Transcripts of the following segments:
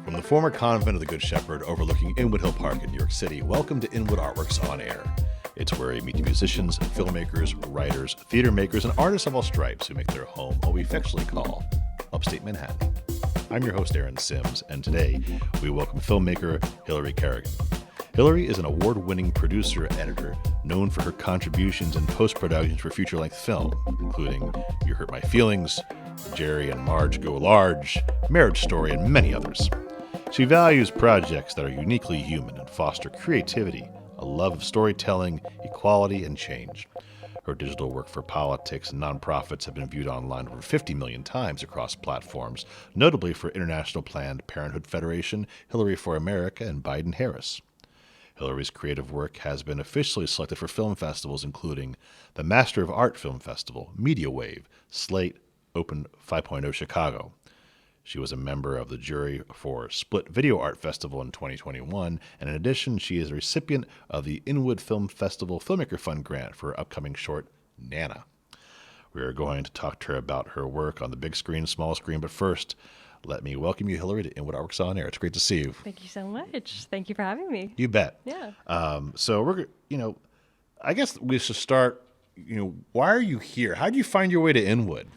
From the former convent of the Good Shepherd overlooking Inwood Hill Park in New York City, welcome to Inwood Art Works On Air. It's where you meet the musicians, filmmakers, writers, theater makers, and artists of all stripes who make their home what we affectionately call Upstate Manhattan. I'm your host, Aaron Sims, and today we welcome filmmaker Hillary Carrigan. Hillary is an award-winning producer and editor known for her contributions and post-productions for feature-length film, including You Hurt My Feelings, Jerry and Marge Go Large, Marriage Story, and many others. She values projects that are uniquely human and foster creativity, a love of storytelling, equality, and change. Her digital work for politics and nonprofits have been viewed online over 50 million times across platforms, notably for International Planned Parenthood Federation, Hillary for America, and Biden-Harris. Hillary's creative work has been officially selected for film festivals, including the Master of Art Film Festival, Media Wave, Slate, Open 5.0 Chicago. She was a member of the jury for Split Video Art Festival in 2021, and in addition, she is a recipient of the Inwood Film Festival Filmmaker Fund grant for her upcoming short, Nana. We are going to talk to her about her work on the big screen, small screen, but first, let me welcome you, Hillary, to Inwood Art Works On Air. It's great to see you. Thank you so much. Thank you for having me. You bet. Yeah. So we're, I guess we should start, why are you here? How did you find your way to Inwood?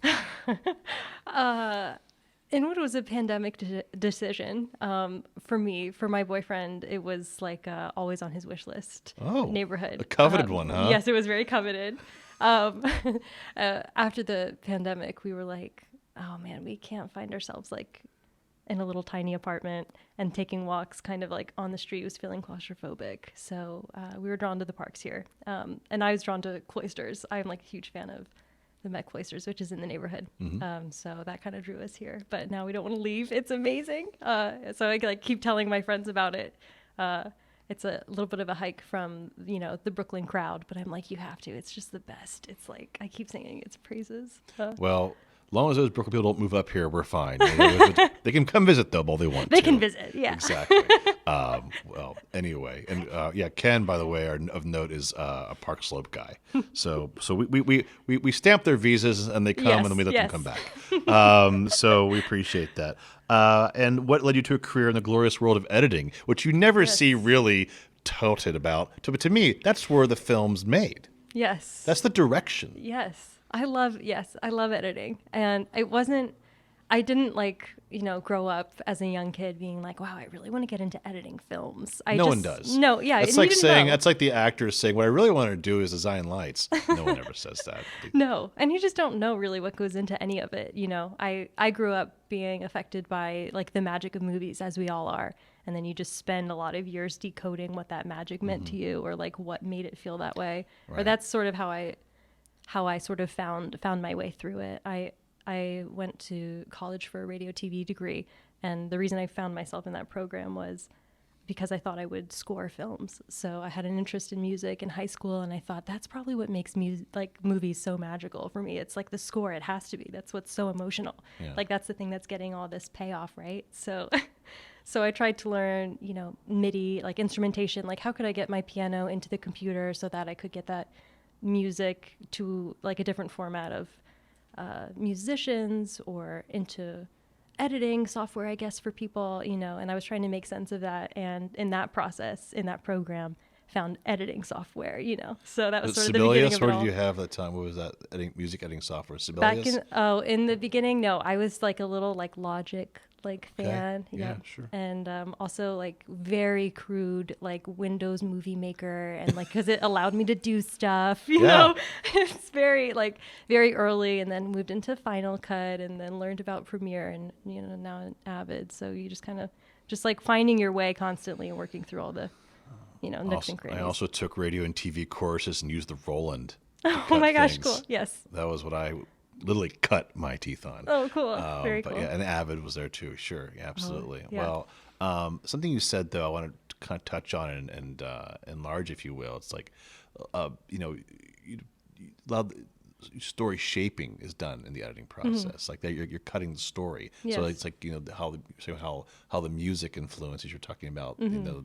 Inwood was a pandemic decision for me. For my boyfriend, it was like always on his wish list. Neighborhood. A coveted one, huh? Yes, it was very coveted. After the pandemic, we were like, oh man, we can't find ourselves like in a little tiny apartment, and taking walks kind of like on the street was feeling claustrophobic. So we were drawn to the parks here. And I was drawn to cloisters. I'm like a huge fan of the Met Cloisters, which is in the neighborhood. Mm-hmm. So that kind of drew us here, but now we don't want to leave. It's amazing. So I like keep telling my friends about it. It's a little bit of a hike from, the Brooklyn crowd, but I'm like, you have to, it's just the best. It's like, I keep singing its praises. Well, as long as those Brooklyn people don't move up here, we're fine. They can come visit, though, while they want to. They can visit, yeah. Exactly. Well, anyway. And, Ken, by the way, of note, is a Park Slope guy. So we stamp their visas, and they come, yes, and then we let them come back. So we appreciate that. And what led you to a career in the glorious world of editing, which you never see really touted about. But to me, that's where the film's made. Yes. That's the direction. Yes. I love editing. And I didn't grow up as a young kid being like, wow, I really want to get into editing films. No one does. No, yeah. It's like saying, that's like the actors saying, what I really want to do is design lights. No one ever says that. No. And you just don't know really what goes into any of it. I grew up being affected by like the magic of movies, as we all are. And then you just spend a lot of years decoding what that magic meant to you, or like what made it feel that way. Right. Or that's sort of how I sort of found my way through it. I went to college for a radio TV degree, and the reason I found myself in that program was because I thought I would score films. So I had an interest in music in high school, and I thought that's probably what makes movies so magical for me. It's like the score, it has to be. That's what's so emotional. Yeah. Like that's the thing that's getting all this payoff, right? So I tried to learn, MIDI, like instrumentation, like how could I get my piano into the computer so that I could get that music to like a different format of musicians, or into editing software, I guess, for people, and I was trying to make sense of that. And in that process, in that program, found editing software, so that was sort of the beginning of it all. What did you have at the time? What was that music editing software? Sibelius? In the beginning, no, I was like a little like Logic fan. Okay. Yeah, sure. And also like very crude like Windows Movie Maker, and like because it allowed me to do stuff, you know. It's very early, and then moved into Final Cut, and then learned about Premiere, and now in Avid. So you just kind of just like finding your way constantly and working through all the nooks and crannies. I also took radio and TV courses and used the Roland. Oh my gosh, cool. Yes. That was what I literally cut my teeth on. Oh, cool. Very cool. Yeah, and Avid was there too. Sure. Yeah, absolutely. Oh, yeah. Well, something you said though, I want to kind of touch on and enlarge, if you will. It's like, story shaping is done in the editing process. Like that, you're cutting the story. Yes. So it's like, you know, how the music influences you're talking about. You know,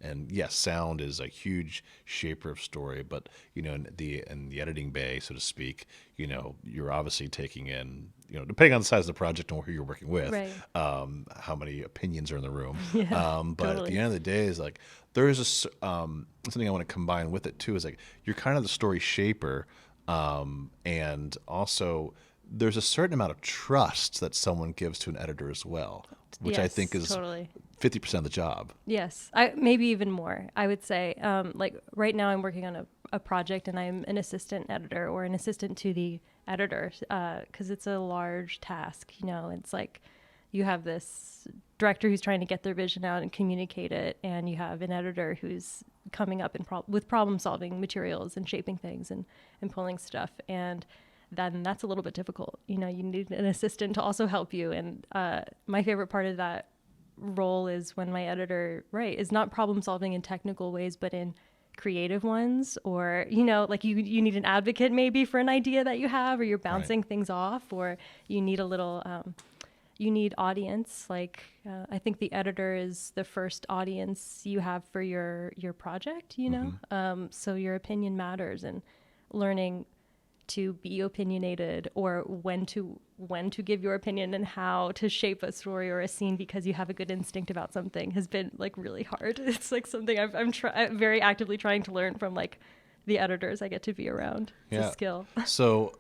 and yes, sound is a huge shaper of story. But you know, in the editing bay, so to speak, you know, you're obviously taking in, you know, depending on the size of the project and who you're working with, Right. how many opinions are in the room. Yeah, But at totally. the end of the day, is like there is something I want to combine with it too. Is like you're kind of the story shaper, and also there's a certain amount of trust that someone gives to an editor as well, which I Yes, think is totally. 50% of the job. Yes, maybe even more. I would say, like right now, I'm working on a project, and I'm an assistant editor or an assistant to the editor, because it's a large task. You know, it's like you have this director who's trying to get their vision out and communicate it, and you have an editor who's coming up with problem-solving materials and shaping things and pulling stuff, and then that's a little bit difficult. You know, you need an assistant to also help you, and my favorite part of that role is when my editor is not problem solving in technical ways, but in creative ones, or you know, like you need an advocate maybe for an idea that you have, or you're bouncing things off, or you need a little you need audience. Like I think the editor is the first audience you have for your project, you know. So your opinion matters, and learning to be opinionated, or when to give your opinion and how to shape a story or a scene because you have a good instinct about something has been like really hard. It's like something I'm very actively trying to learn from like the editors I get to be around. It's a skill. So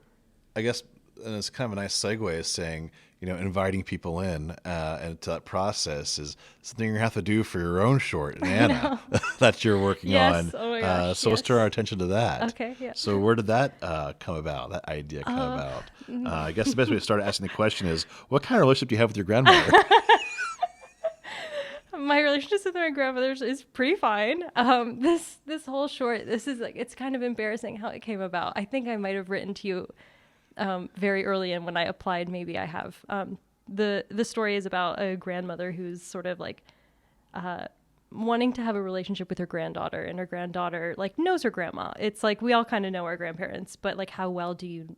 I guess, and it's kind of a nice segue, is saying, you know, inviting people in and to that process is something you have to do for your own short, Nana, that you're working on. Oh my gosh, so let's turn our attention to that. Okay, yeah. So where did that come about, that idea come about? I guess the best way to start asking the question is, what kind of relationship do you have with your grandmother? My relationship with my grandmother is pretty fine. This whole short, this is like, it's kind of embarrassing how it came about. I think I might have written to you very early in when I applied. Maybe I have. The story is about a grandmother who's sort of like wanting to have a relationship with her granddaughter, and her granddaughter like knows her grandma. It's like we all kind of know our grandparents, but like how well do you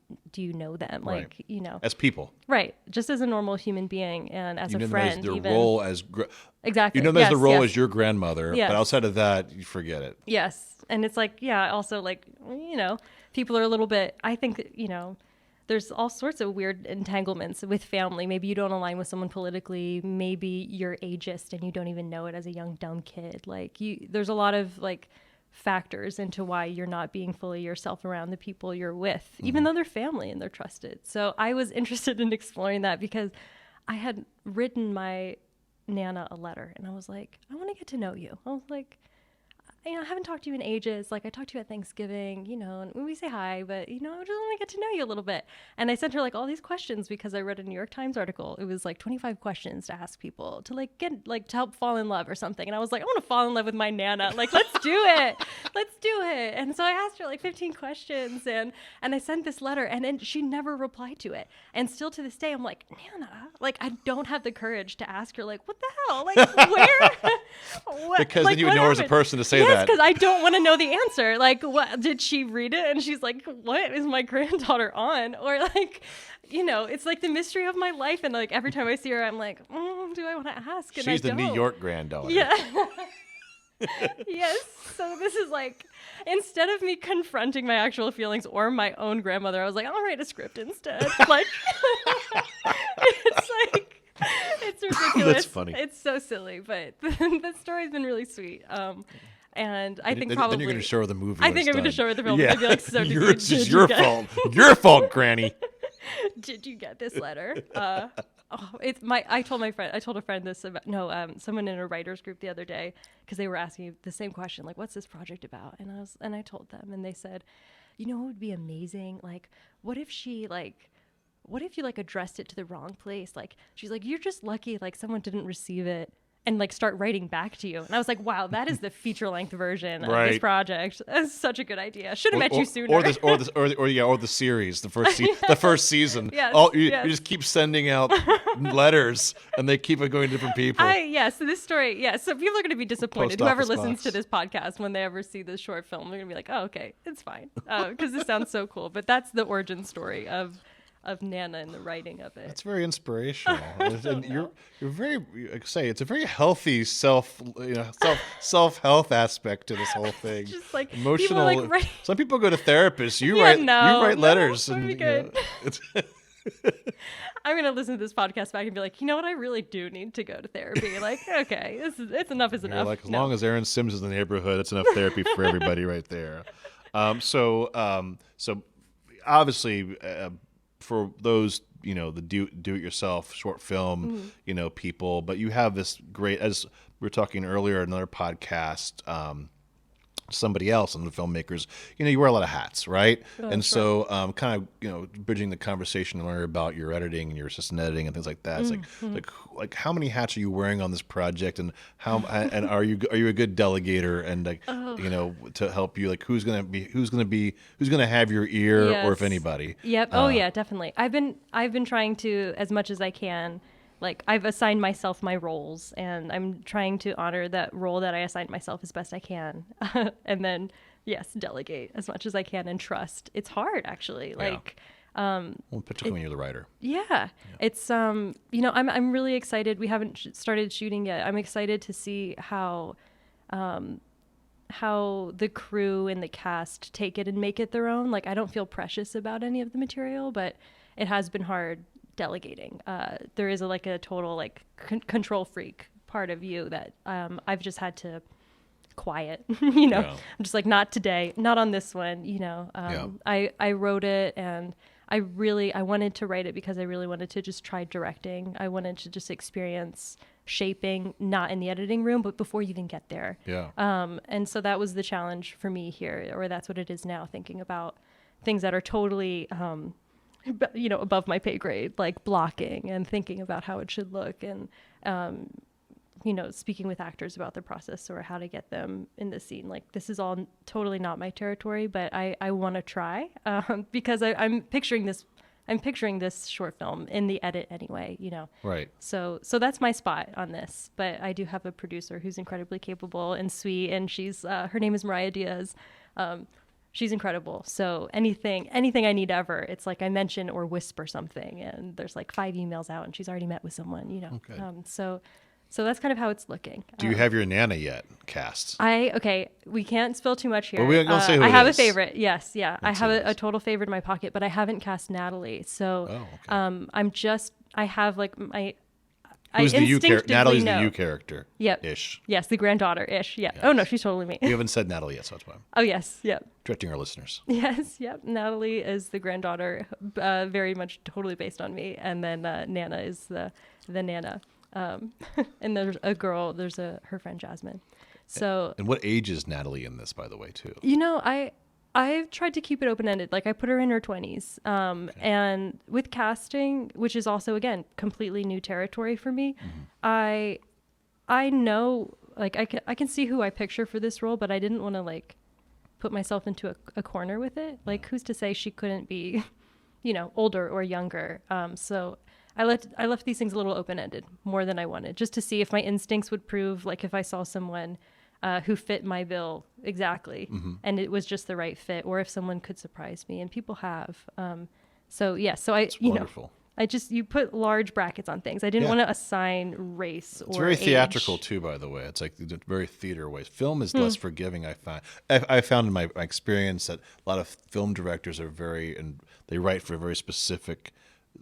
know them? Like, you know, As people. right? Just as a normal human being, and as You a know them friend, as their even. role as Exactly. You know them as the role yes. as your grandmother, Yes. but outside of that, you forget it. Yes. And it's like, yeah, also like, you know, people are a little bit, I think, you know, there's all sorts of weird entanglements with family. Maybe you don't align with someone politically. Maybe you're ageist and you don't even know it as a young, dumb kid. Like there's a lot of like factors into why you're not being fully yourself around the people you're with, even though they're family and they're trusted. So I was interested in exploring that because I had written my Nana a letter, and I was like, I want to get to know you. I was like, you know, I haven't talked to you in ages. Like I talked to you at Thanksgiving, you know, and we say hi, but you know, I just want to get to know you a little bit. And I sent her like all these questions because I read a New York Times article. It was like 25 questions to ask people to like get like to help fall in love or something. And I was like, I want to fall in love with my Nana. Like, let's do it. Let's do it. And so I asked her like 15 questions, and I sent this letter, and she never replied to it. And still to this day, I'm like, Nana, like I don't have the courage to ask her like, what the hell? Like where? What? Because like, then you would know her as a happened? person to say Yes, that. because I don't want to know the answer. Like, what did she read it? And she's like, what is my granddaughter on? Or like, you know, it's like the mystery of my life. And like every time I see her, I'm like, do I want to ask? And She's I the New don't. York granddaughter. Yeah. Yes. So this is like, instead of me confronting my actual feelings or my own grandmother, I was like, I'll write a script instead. Like, it's like, it's ridiculous. That's funny. It's so silly, but the story's been really sweet. And I think then probably you're going to show her the movie. I when think it's I'm going to done. show her the film. Yeah. I'd be like, so did It's did just you your get- fault. Your fault, Granny. Did you get this letter? It's my. I told a friend this about someone in a writers group the other day because they were asking me the same question, like, what's this project about? And I told them, and they said, you know, it would be amazing. Like, what if you like addressed it to the wrong place? Like, she's like, you're just lucky. Like, someone didn't receive it and like start writing back to you. And I was like, wow, that is the feature length version of Right. this project. That's such a good idea. Should have met you sooner. Or the series, the first season. Yes, You yes. just keep sending out letters, and they keep it going to different people. So this story, so people are going to be disappointed. Post Whoever office listens box. to this podcast, when they ever see this short film, they're going to be like, oh, okay, it's fine. Because this sounds so cool. But that's the origin story of Nana and the writing of it. That's very inspirational. And you're very, it's a very healthy self health aspect to this whole thing. Just like Emotional. people, like, Some people go to therapists. You Yeah, write no, letters, that'd and be good. I'm going to listen to this podcast back and be like, you know what? I really do need to go to therapy. Like, okay, it's enough is You're enough. like, as long as Aaron Sims is in the neighborhood, it's enough therapy for everybody right there. So obviously, for those, the do-it-yourself short film, people, but you have this great, as we were talking earlier in another podcast, somebody else on the filmmakers, you wear a lot of hats, right? And sure. so kind of, bridging the conversation and learning about your editing and your assistant editing and things like that. It's like how many hats are you wearing on this project, and and are you a good delegator, and to help you, like who's going to have your ear, Yes. or if anybody. Yep. Yeah, definitely. I've been trying to, as much as I can, like I've assigned myself my roles, and I'm trying to honor that role that I assigned myself as best I can. And then, yes, delegate as much as I can and trust. It's hard, actually. Like, Well, particularly when you're the writer. yeah. It's, I'm really excited. We haven't started shooting yet. I'm excited to see how the crew and the cast take it and make it their own. Like, I don't feel precious about any of the material, but it has been hard delegating. There is a total control freak part of you that I've just had to quiet. I'm just like, not today, not on this one. I wrote it, and I wanted to write it because I really wanted to just try directing. I wanted to just experience shaping, not in the editing room, but before you even get there. And so that was the challenge for me here, or that's what it is now, thinking about things that are totally above my pay grade, like blocking and thinking about how it should look, and speaking with actors about the process or how to get them in the scene. Like, this is all totally not my territory, but I want to try, because I'm picturing this short film in the edit anyway, Right. So that's my spot on this. But I do have a producer who's incredibly capable and sweet, and she's her name is Mariah Diaz. She's incredible. So anything I need ever, it's like I mention or whisper something, and there's like 5 emails out, and she's already met with someone, Okay. So that's kind of how it's looking. Do you have your Nana yet cast? We can't spill too much here. Well, we don't say who I it have is. a favorite. Yes, yeah. I Let's have see this. a total favorite in my pocket, but I haven't cast Natalie. So I have like my. Who's I the you character? instinctively Natalie's know. the you character. Yep. Ish. Yes, the granddaughter-ish. Yeah. Yes. Oh no, she's totally me. You haven't said Natalie yet, so that's why I'm Oh yes. Yep. directing our listeners. Yes. Yep. Natalie is the granddaughter, very much totally based on me, and then Nana is the Nana. And there's a girl. There's her friend Jasmine. So. And what age is Natalie in this, by the way, too? I've tried to keep it open-ended. Like, I put her in her 20s. And with casting, which is also, again, completely new territory for me, I know, like, I can see who I picture for this role, but I didn't want to, like, put myself into a corner with it. Like, who's to say she couldn't be, older or younger? So I left these things a little open-ended, more than I wanted, just to see if my instincts would prove, like, if I saw someone who fit my bill exactly, and it was just the right fit, or if someone could surprise me, and people have. So It's wonderful. You put large brackets on things. I didn't want to assign race or It's very age. theatrical, too, by the way. It's like very theater ways. Film is less forgiving, I find. I found in my experience that a lot of film directors are and they write for a very specific.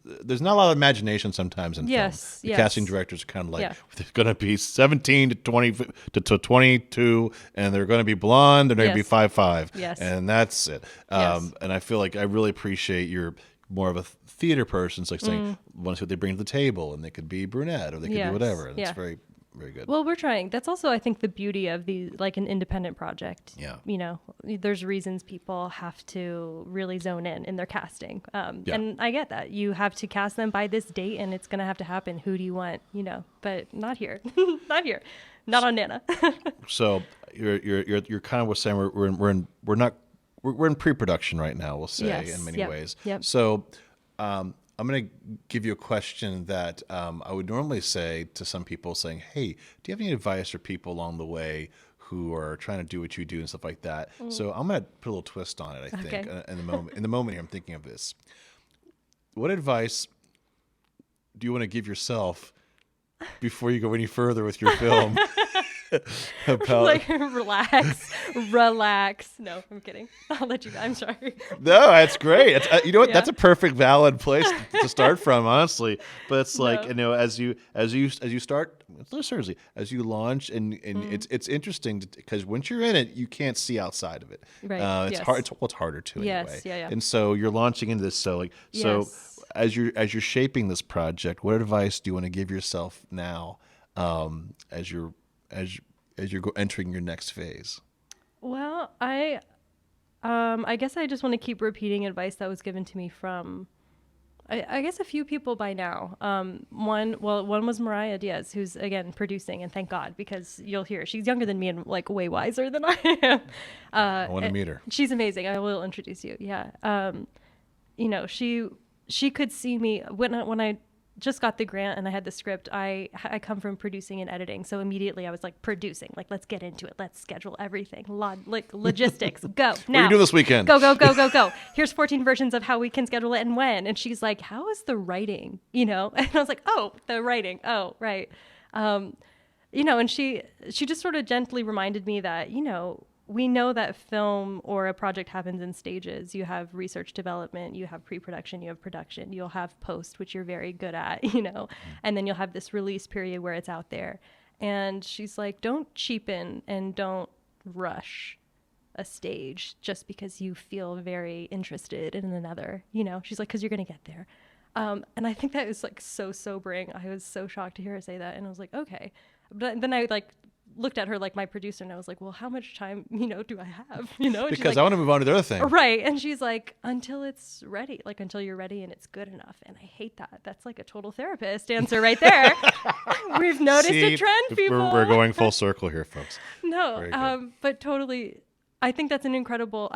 There's not a lot of imagination sometimes in film. The casting directors are kind of like, they're going to be 17 to 20 to 22, and they're going to be blonde, they're going to be 5'5", and that's it. And I feel like I really appreciate you're more of a theater person. It's like saying, want to see what they bring to the table, and they could be brunette, or they could be whatever. And it's very Very good. Well, we're trying. That's also, I think, the beauty of like an independent project. Yeah. You know, there's reasons people have to really zone in their casting. Yeah. And I get that. You have to cast them by this date and it's going to have to happen. Who do you want? You know, but not here. Not here. Not on Nana. So you're kind of saying we're in pre-production right now, we'll say, Yes. in many Yep. ways. Yep. So I'm going to give you a question that I would normally say to some people saying, hey, do you have any advice for people along the way who are trying to do what you do and stuff like that? So I'm going to put a little twist on it, I think, Okay. in the moment here, I'm thinking of this. What advice do you want to give yourself before you go any further with your film? About Like, relax. No, I'm kidding. I'll let you go. I'm sorry. No, that's great. It's, you know what? Yeah. That's a perfect, valid place to start from, honestly. But it's like, No. you know, as you start, seriously, as you launch, and it's interesting because once you're in it, you can't see outside of it. Right. It's Yes. hard. It's harder to Yes. anyway. Yeah. And so you're launching into this. So Yes. as you're shaping this project, what advice do you want to give yourself now, as you're entering your next phase? Well, I guess I just want to keep repeating advice that was given to me from, I guess, a few people by now. One was Mariah Diaz, who's again producing, and thank God, because you'll hear she's younger than me and like way wiser than I am. I want to meet her. She's amazing. I will introduce you. Yeah. You know, she could see me when I just got the grant and I had the script. I come from producing and editing, so immediately I was like, producing, like, let's get into it, let's schedule everything, like logistics, go now. What are you doing this weekend? Go. Here's 14 versions of how we can schedule it and when. And she's like, how is the writing? You know, and I was like, oh, the writing. Oh, right. You know, and she just sort of gently reminded me that, you know, we know that film or a project happens in stages. You have research development, you have pre-production, you have production, you'll have post, which you're very good at, you know, and then you'll have this release period where it's out there. And she's like, don't cheapen and don't rush a stage just because you feel very interested in another, you know. She's like, because you're going to get there. And I think that was like so sobering. I was so shocked to hear her say that. And I was like, okay. But then I like looked at her like my producer and I was like, well, how much time, you know, do I have? You know, and Because she's I like, want to move on to the other thing. right. And she's like, until it's ready, like until you're ready and it's good enough. And I hate that. That's like a total therapist answer right there. We've noticed a trend, people. We're going full circle here, folks. No, Very good. but totally. I think it's incredible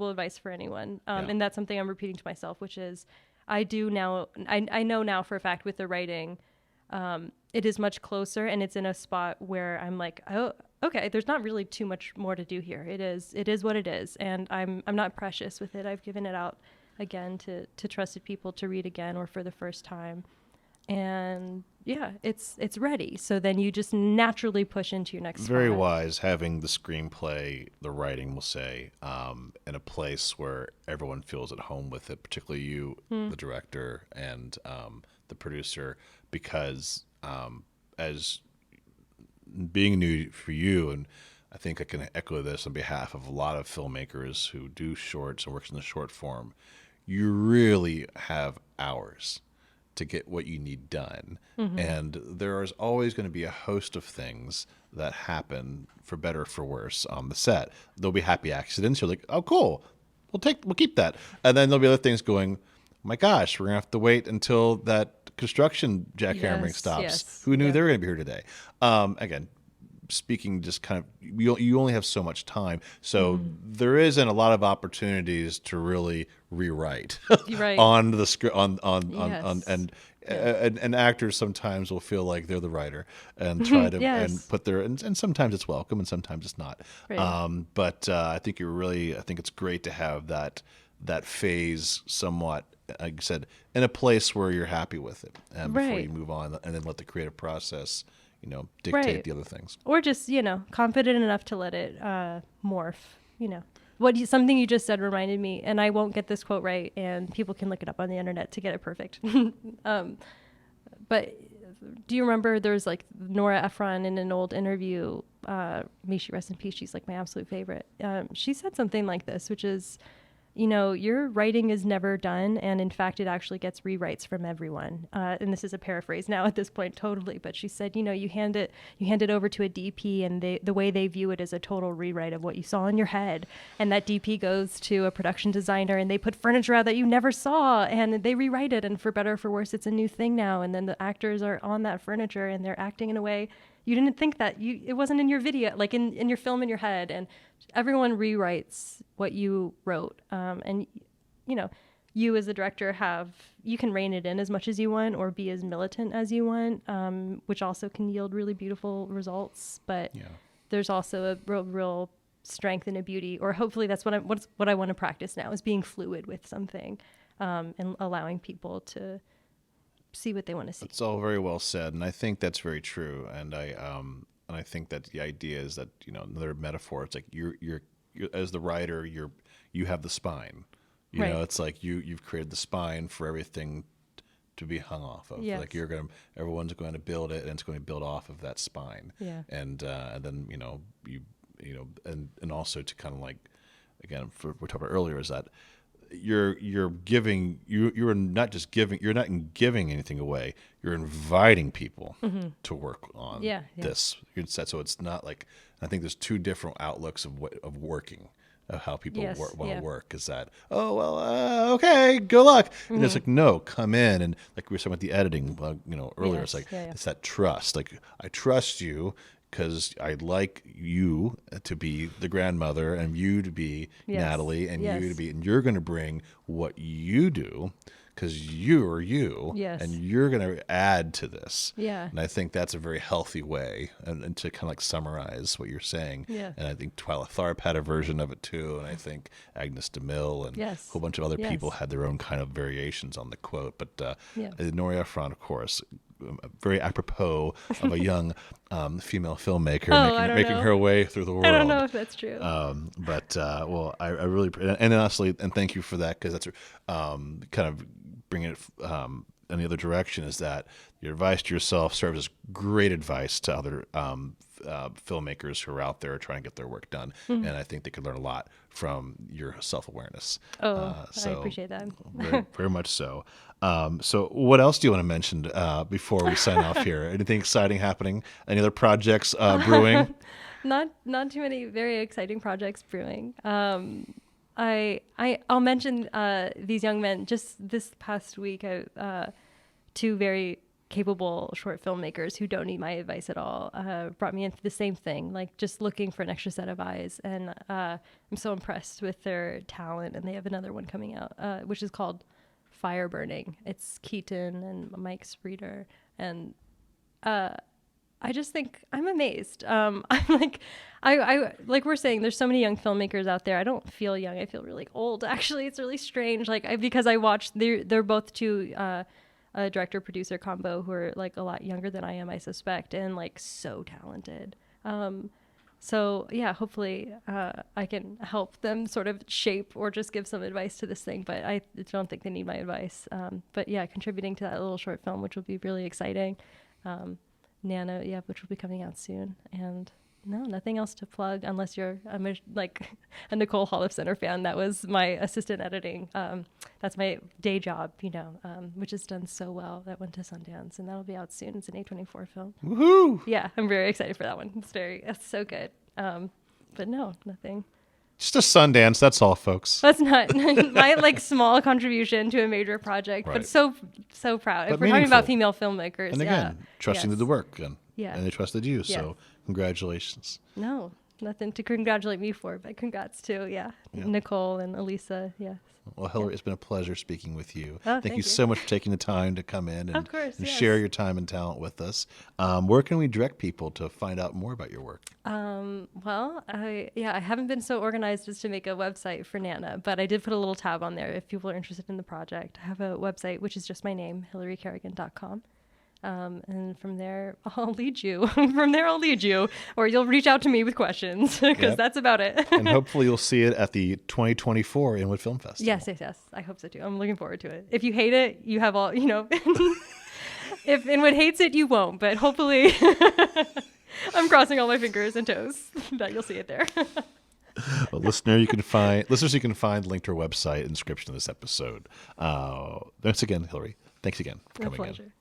advice for anyone. And that's something I'm repeating to myself, which is I know now for a fact with the writing, it is much closer and it's in a spot where I'm like, oh, okay, there's not really too much more to do here. It is what it is. And I'm not precious with it. I've given it out again to trusted people to read again or for the first time. And yeah, it's ready. So then you just naturally push into your next Very spot. wise, having the screenplay, the writing, we'll say, in a place where everyone feels at home with it, particularly you, the director, and the producer, because as being new for you, and I think I can echo this on behalf of a lot of filmmakers who do shorts and works in the short form, you really have hours to get what you need done. And there is always going to be a host of things that happen, for better or for worse, on the set. There'll be happy accidents. You're like, oh, cool. We'll keep that. And then there'll be other things going, oh my gosh, we're going to have to wait until that construction jackhammering Yes, stops. yes, Who knew yeah. they were going to be here today? Again, speaking just kind of, you only have so much time. So there isn't a lot of opportunities to really rewrite Right. on the script, Yes. and actors sometimes will feel like they're the writer and try to Yes. and put their and sometimes it's welcome and sometimes it's not. Right. But I think it's great to have that phase somewhat, like I said, in a place where you're happy with it, and before Right. you move on, and then let the creative process, dictate Right. the other things. Or just, confident enough to let it morph, something you just said reminded me, and I won't get this quote right, and people can look it up on the internet to get it perfect. But do you remember there's like Nora Ephron in an old interview, may she rest in peace, she's like my absolute favorite. She said something like this, which is, your writing is never done. And in fact, it actually gets rewrites from everyone. And this is a paraphrase now at this point, totally. But she said, you hand it over to a DP, and the way they view it is a total rewrite of what you saw in your head. And that DP goes to a production designer, and they put furniture out that you never saw, and they rewrite it. And for better or for worse, it's a new thing now. And then the actors are on that furniture, and they're acting in a way you didn't think that it wasn't in your video, like in your film in your head. And everyone rewrites what you wrote. And you as a director you can rein it in as much as you want, or be as militant as you want, which also can yield really beautiful results. But there's also a real strength and a beauty, or hopefully that's what I want to practice now, is being fluid with something, and allowing people to see what they want to see. It's all very well said, and I think that's very true. And I think that the idea is that another metaphor. It's like you're as the writer, you have the spine. Right. It's like you've created the spine for everything to be hung off of. Yes. Like everyone's going to build it, and it's going to build off of that spine. Yeah. And then and also to kind of like, again, we talked about earlier, is that you're giving, you're not just giving, you're not giving anything away, you're inviting people to work on this. So it's not like, I think there's two different outlooks of working, of how people want to work. Is that, okay, good luck. And it's like, no, come in. And like we were talking about the editing earlier, it's like, it's that trust. Like, I trust you because I'd like you to be the grandmother, and you to be Natalie, and you to be, and you're going to bring what you do, because you are you, and you're going to add to this. Yeah. And I think that's a very healthy way, and to kind of like summarize what you're saying. Yeah. And I think Twyla Tharp had a version of it too, and I think Agnes DeMille and a whole bunch of other people had their own kind of variations on the quote. But Nori Ephron, of course, very apropos of a young female filmmaker making her way through the world. I don't know if that's true. I really, and honestly, and thank you for that, because that's kind of bringing it in the other direction, is that your advice to yourself serves as great advice to other filmmakers who are out there trying to get their work done. And I think they could learn a lot from your self-awareness. I appreciate that. very, very much so. So what else do you want to mention before we sign off here? Anything exciting happening? Any other projects brewing? Not too many very exciting projects brewing. I'll mention these young men. Just this past week, two very capable short filmmakers who don't need my advice at all brought me into the same thing, like just looking for an extra set of eyes. And I'm so impressed with their talent. And they have another one coming out, which is called Fire Burning. It's Keaton and Mike Spreeder. And I just think I'm amazed. I'm like, I like we're saying, there's so many young filmmakers out there. I don't feel young. I feel really old. Actually, it's really strange. Like because I watched, they're both two a director-producer combo who are like a lot younger than I am, I suspect, and like so talented. So yeah, hopefully I can help them sort of shape or just give some advice to this thing, but I don't think they need my advice. But yeah, contributing to that little short film, which will be really exciting. Nana, which will be coming out soon. And no, nothing else to plug unless I'm a Nicole Holofcener fan. That was my assistant editing. That's my day job, which is done so well. That went to Sundance, and that'll be out soon. It's an A24 film. Woohoo! Yeah, I'm very excited for that one. It's so good. But no, nothing. Just a Sundance, that's all, folks. That's not my small contribution to a major project, right. But so proud. If we're talking about female filmmakers, and again, trusting to the work, and they trusted you. So congratulations. No, nothing to congratulate me for, but congrats to Nicole and Elisa. Yes. Well, Hillary, it's been a pleasure speaking with you. Thank you so much for taking the time to come in and share your time and talent with us. Where can we direct people to find out more about your work? I haven't been so organized as to make a website for Nana, but I did put a little tab on there if people are interested in the project. I have a website, which is just my name, hillarycarrigan.com. And from there, I'll lead you. Or you'll reach out to me with questions, because that's about it. And hopefully you'll see it at the 2024 Inwood Film Festival. Yes. I hope so too. I'm looking forward to it. If you hate it, you have all, if Inwood hates it, you won't. But hopefully, I'm crossing all my fingers and toes that you'll see it there. Well, listeners, you can find the link to our website in the description of this episode. Thanks again, Hillary. Thanks again for My coming pleasure. in.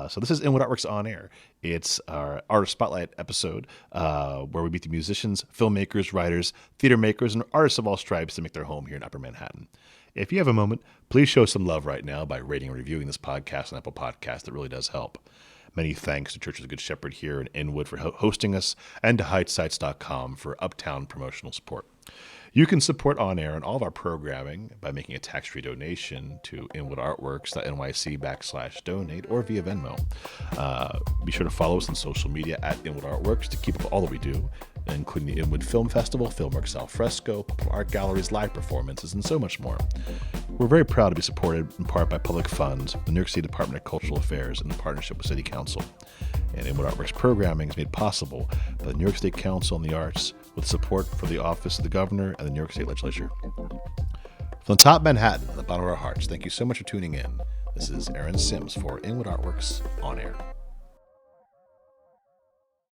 So this is Inwood Art Works On Air. It's our Artist Spotlight episode where we meet the musicians, filmmakers, writers, theater makers, and artists of all stripes that make their home here in Upper Manhattan. If you have a moment, please show some love right now by rating and reviewing this podcast on Apple Podcasts. It really does help. Many thanks to Church of the Good Shepherd here in Inwood for hosting us, and to HeightSites.com for uptown promotional support. You can support On Air and all of our programming by making a tax-free donation to inwoodartworks.nyc/donate or via Venmo. Be sure to follow us on social media at Inwood Art Works to keep up with all that we do, including the Inwood Film Festival, Filmworks Al Fresco, art galleries, live performances, and so much more. We're very proud to be supported in part by public funds, the New York City Department of Cultural Affairs, and in partnership with City Council. And Inwood Art Works programming is made possible by the New York State Council on the Arts with support for the Office of the Governor and the New York State Legislature. From the top of Manhattan, and the bottom of our hearts, thank you so much for tuning in. This is Aaron Sims for Inwood Art Works On Air.